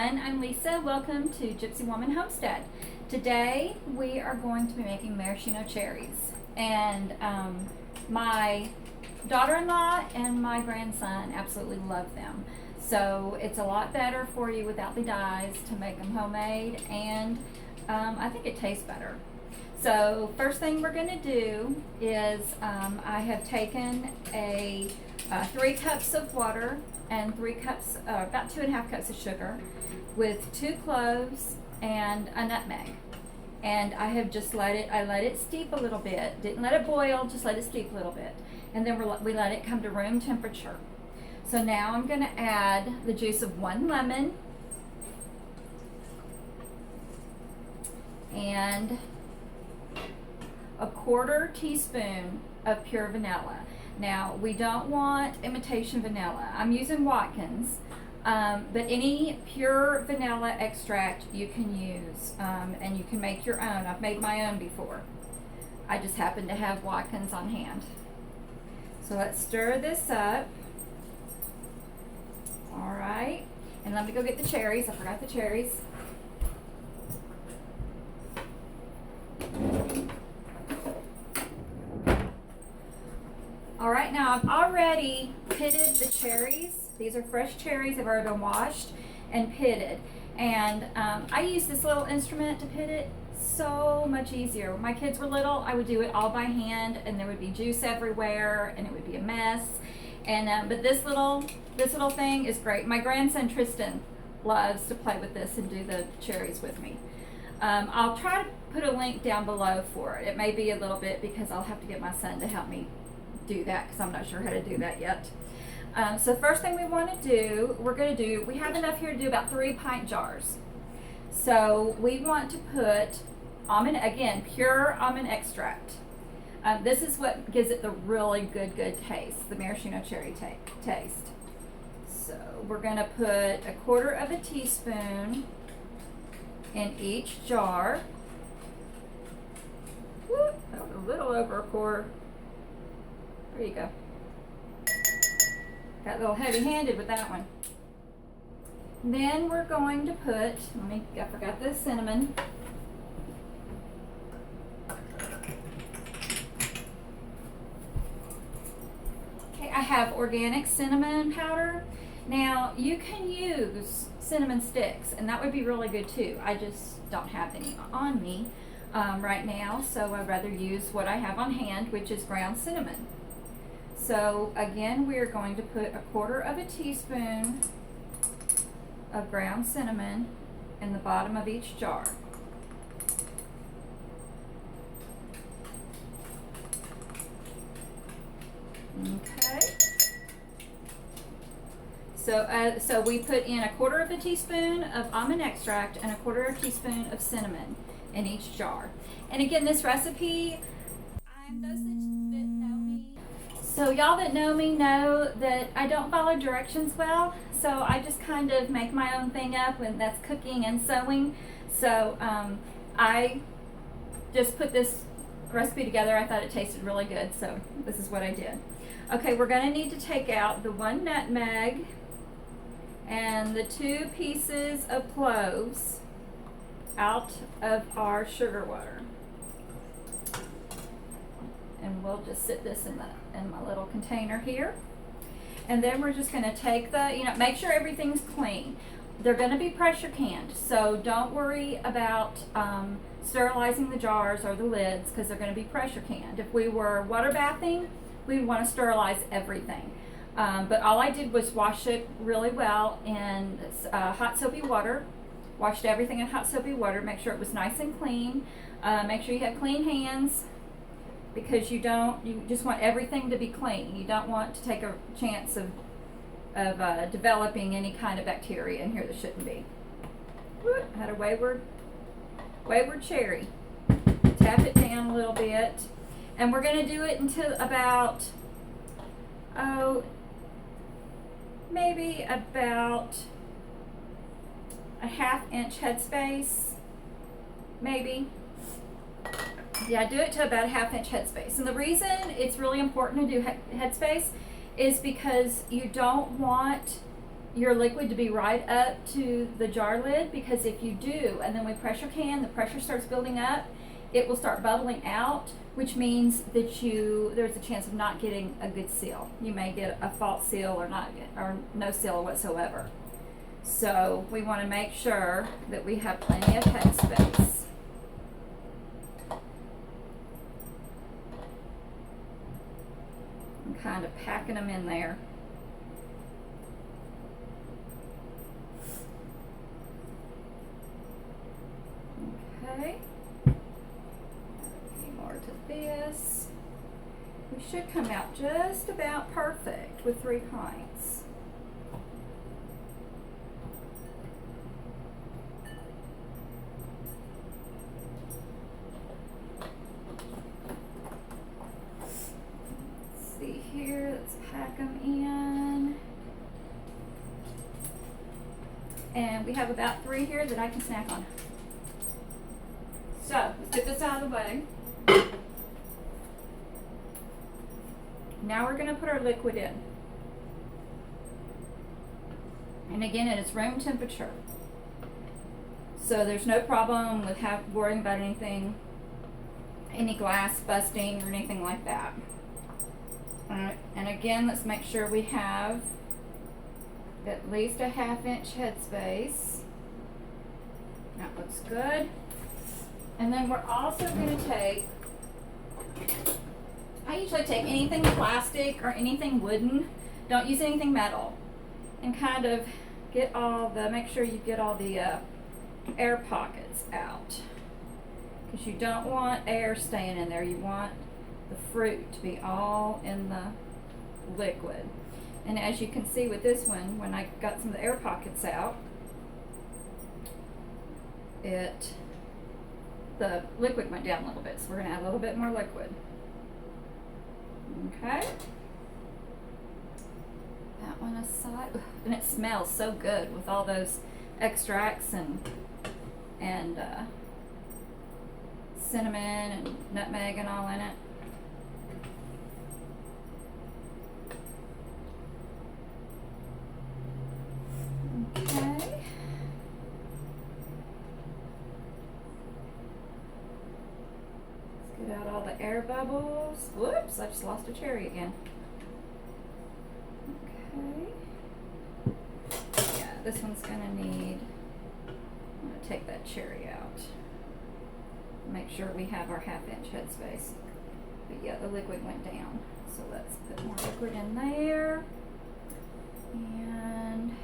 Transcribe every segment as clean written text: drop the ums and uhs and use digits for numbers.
And I'm Lisa. Welcome to Gypsy Woman Homestead. Today we are going to be making maraschino cherries, and my daughter-in-law and my grandson absolutely love them. So it's a lot better for you without the dyes to make them homemade, and I think it tastes better. So first thing we're going to do is I have taken 3 cups of water and 3 cups, about 2.5 cups of sugar, with 2 cloves and a nutmeg. And I have just let it steep a little bit. Didn't let it boil, just let it steep a little bit. And then we let it come to room temperature. So now I'm going to add the juice of 1 lemon and a 1/4 teaspoon of pure vanilla. Now, we don't want imitation vanilla. I'm using Watkins, but any pure vanilla extract you can use, and you can make your own. I've made my own before. I just happen to have Watkins on hand. So let's stir this up. All right, and let me go get the cherries. I forgot the cherries. All right, now I've already pitted the cherries. These are fresh cherries. They've already been washed and pitted. And I use this little instrument to pit it. So much easier. When my kids were little, I would do it all by hand, and there would be juice everywhere, and it would be a mess. And but this little thing is great. My grandson Tristan loves to play with this and do the cherries with me. I'll try to put a link down below for it. It may be a little bit because I'll have to get my son to help me do that because I'm not sure how to do that yet. So first thing we want to do, we have enough here to do about 3 pint jars. So we want to put pure almond extract. This is what gives it the really good taste, the maraschino cherry taste. So we're going to put 1/4 teaspoon in each jar. Whoop, that was a little over 1/4. There you go. Got a little heavy-handed with that one. Then we're going to put, I forgot the cinnamon. Okay, I have organic cinnamon powder. Now, you can use cinnamon sticks, and that would be really good too. I just don't have any on me right now, so I'd rather use what I have on hand, which is ground cinnamon. So again, we're going to put 1/4 teaspoon of ground cinnamon in the bottom of each jar. Okay. So we put in 1/4 teaspoon of almond extract and 1/4 teaspoon of cinnamon in each jar. And again, this recipe, those that know me. So y'all that know me know that I don't follow directions well. So I just kind of make my own thing up, and that's cooking and sewing. So I just put this recipe together. I thought it tasted really good, so this is what I did. Okay, we're going to need to take out the 1 nutmeg and the 2 pieces of cloves out of our sugar water. And we'll just sit this in my little container here. And then we're just going to take make sure everything's clean. They're going to be pressure canned, so don't worry about sterilizing the jars or the lids because they're going to be pressure canned. If we were water bathing, we would want to sterilize everything. But all I did was wash it really well in hot soapy water. Washed everything in hot soapy water. Make sure it was nice and clean. Make sure you have clean hands, because you just want everything to be clean. You don't want to take a chance of developing any kind of bacteria in here that shouldn't be. Whoop, had a wayward cherry. Tap it down a little bit. And we're going to do it until about, maybe about a 1/2 inch headspace, maybe. Yeah, do it to about a 1/2 inch headspace. And the reason it's really important to do headspace is because you don't want your liquid to be right up to the jar lid, because if you do, and then we pressure can, the pressure starts building up, it will start bubbling out, which means that there's a chance of not getting a good seal. You may get a false seal or no seal whatsoever. So we want to make sure that we have plenty of headspace. I'm kind of packing them in there. Okay. A few more to this. We should come out just about perfect with 3 pints. Let's see here, let's pack them in. And we have about 3 here that I can snack on. So, let's get this out of the way. Now we're going to put our liquid in. And again, it is room temperature. So there's no problem with worrying about anything, any glass busting or anything like that. And again, let's make sure we have at least a 1/2 inch headspace. That looks good. And then we're also going to take, I usually take anything plastic or anything wooden, don't use anything metal, and kind of make sure you get all the air pockets out, because you don't want air staying in there. You want the fruit to be all in the liquid. And as you can see with this one, when I got some of the air pockets out, the liquid went down a little bit, so we're going to add a little bit more liquid. Okay. That one aside. And it smells so good with all those extracts and cinnamon and nutmeg and all in it. Okay. Get out all the air bubbles. Whoops, I just lost a cherry again. Okay. Yeah, this one's gonna need, I'm gonna take that cherry out. Make sure we have our 1/2 inch headspace. But yeah, the liquid went down. So let's put more liquid in there. And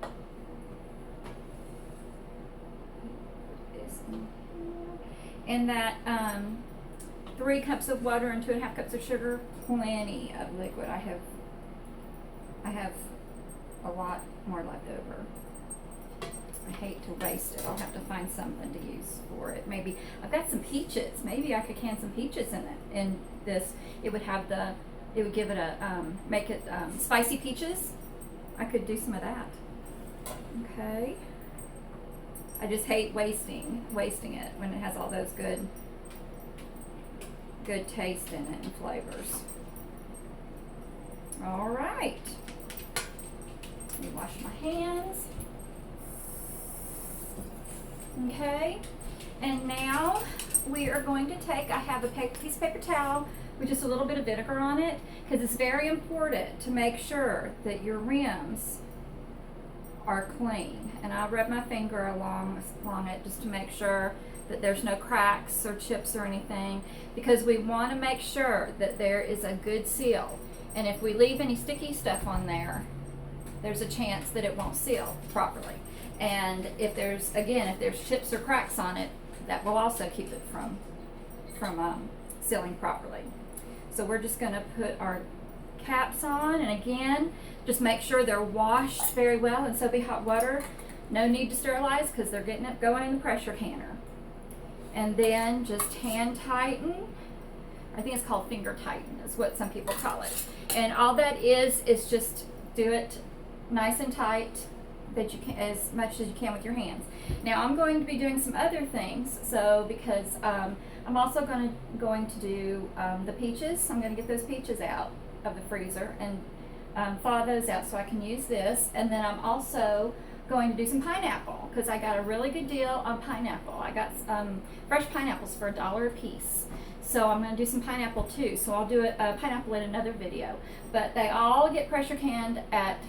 put this in here. And that 3 cups of water and 2.5 cups of sugar, plenty of liquid. I have a lot more left over. I hate to waste it. I'll have to find something to use for it. Maybe I've got some peaches. Maybe I could can some peaches in this. It would give it make it spicy peaches. I could do some of that. Okay. I just hate wasting it when it has all those good taste in it and flavors. All right. Let me wash my hands. Okay. And now we are going to take, I have a piece of paper towel with just a little bit of vinegar on it, because it's very important to make sure that your rims are clean. And I'll rub my finger along it just to make sure that there's no cracks or chips or anything, because we want to make sure that there is a good seal. And if we leave any sticky stuff on there, there's a chance that it won't seal properly. And if there's chips or cracks on it, that will also keep it from sealing properly. So we're just going to put our caps on, and again, just make sure they're washed very well in soapy hot water. No need to sterilize, because they're going in the pressure canner. And then just hand tighten. I think it's called finger tighten is what some people call it. And all that is just do it nice and tight, that you can, as much as you can with your hands. Now I'm going to be doing some other things, so because I'm also going to do the peaches. I'm going to get those peaches out of the freezer and thaw those out so I can use this. And then I'm also going to do some pineapple because I got a really good deal on pineapple. I got fresh pineapples for $1 a piece. So I'm going to do some pineapple too. So I'll do a pineapple in another video. But they all get pressure canned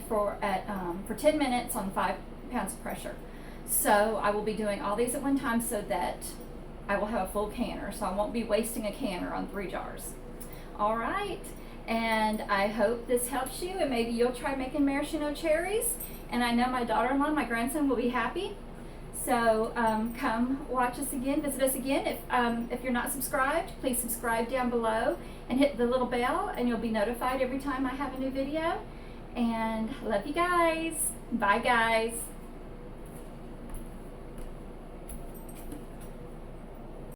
for 10 minutes on 5 pounds of pressure. So I will be doing all these at one time so that I will have a full canner. So I won't be wasting a canner on 3 jars. All right. And I hope this helps you, and maybe you'll try making maraschino cherries. And I know my daughter-in-law, my grandson will be happy. So come watch us again, visit us again. If you're not subscribed, please subscribe down below and hit the little bell, and you'll be notified every time I have a new video. And I love you guys. Bye, guys.